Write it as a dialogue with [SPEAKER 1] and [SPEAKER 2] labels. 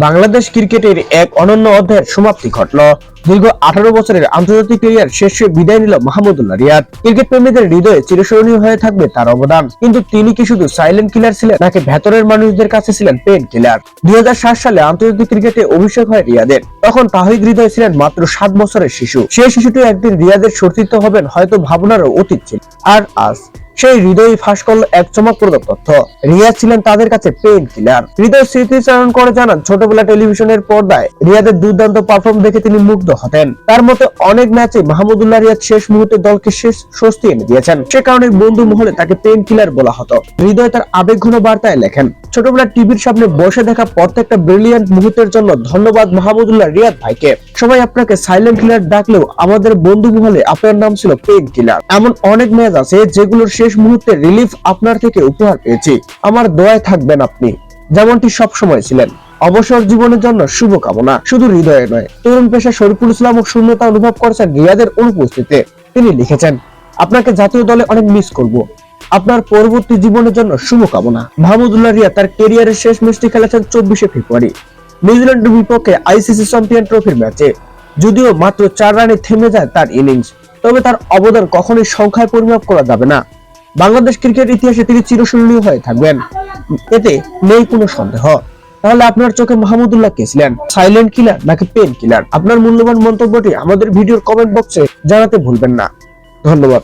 [SPEAKER 1] বাংলাদেশ ক্রিকেটের এক অনন্য অধ্যায়ের সমাপ্তি ঘটল। দীর্ঘ 18 বছরের আন্তর্জাতিক ক্যারিয়ার শেষে বিদায় নিল মাহমুদুল্লাহ রিয়াদ। ক্রিকেট প্রেমীদের হৃদয়ে চিরস্মরণীয় হয়ে থাকবে তার অবদান। কিন্তু তিনি কি শুধু সাইলেন্ট কিলার ছিলেন, নাকি ভেতরের মানুষদের কাছে ছিলেন পেন কিলার? 2007 সালে আন্তর্জাতিক ক্রিকেটে অভিষেক হয় রিয়াদের। তখন তাহিদ হৃদয় ছিলেন মাত্র 7 বছরের শিশু। সেই শিশুটি একদিন রিয়াদের সতীর্থ হবেন হয়তো ভাবনারও অতীত ছিল। আর আজ সেই হৃদয় ফাঁস করলো এক চমকপ্রদ তথ্য। রিয়াদ ছিলেন তাদের কাছে পেইন কিলার। হৃদয় স্মৃতিচারণ করে জানান, ছোটবেলা টেলিভিশনের পর্দায় রিয়াদের দুর্দান্ত পারফর্ম দেখে তিনি মুগ্ধ হতেন। তার মতে অনেক ম্যাচে মাহমুদুল্লাহ রিয়াদ শেষ মুহূর্তে দলকে শেষ স্বস্তি এনে দিয়েছেন। সে কারণে বন্ধু মহলে তাকে পেইন কিলার বলা হতো। হৃদয় তার আবেগঘন বার্তায় লেখেন, ছোটবেলা টিভির সামনে বসে দেখা প্রত্যেকটা ব্রিলিয়ান্ট মুহূর্তের জন্য ধন্যবাদ মাহমুদুল্লাহ রিয়াদ ভাইকে। সবাই আপনাকে সাইলেন্ট কিলার ডাকলেও আমাদের বন্ধু মহলে আপনার নাম ছিল পেইন কিলার। এমন অনেক ম্যাচ আছে যেগুলোর শেষ মুহূর্তে রিলিফ আপনার থেকে উপহার পেয়েছি। আমার দোয়ায় থাকবেন আপনি, যেমনটি সব সময় ছিলেন। অবসর জীবনের জন্য শুভকামনা। শুধু হৃদয়ে নয়, তরুণ পেশা শরীফুল ইসলামও শূন্যতা অনুভব করেছেন রিয়াদের অনুপস্থিতিতে। তিনি লিখেছেন, আপনাকে জাতীয় দলে অনেক মিস করব, আপনার পরবর্তী জীবনের জন্য শুভকামনা। মাহমুদুল্লাহ রিয়াদ তার ক্যারিয়ারের শেষ ম্যাচটি খেলেছেন 24শে ফেব্রুয়ারি নিউজিল্যান্ডের বিপক্ষে আইসিসি চ্যাম্পিয়ন ট্রফির ম্যাচে। যদিও মাত্র 4 রানে থেমে যায় তার ইনিংস, তবে তার অবদান কখনোই সংখ্যায় পরিমাপ করা যাবে না। বাংলাদেশ ক্রিকেট ইতিহাসে তিনি চিরস্মরণীয় হয়ে থাকবেন, এতে নেই কোনো সন্দেহ। তাহলে আপনার চোখে মাহমুদুল্লাহ কে ছিলেন, সাইলেন্ট কিলার নাকি পেন কিলার? আপনার মূল্যবান মন্তব্যটি আমাদের ভিডিওর কমেন্ট বক্সে জানাতে ভুলবেন না। ধন্যবাদ।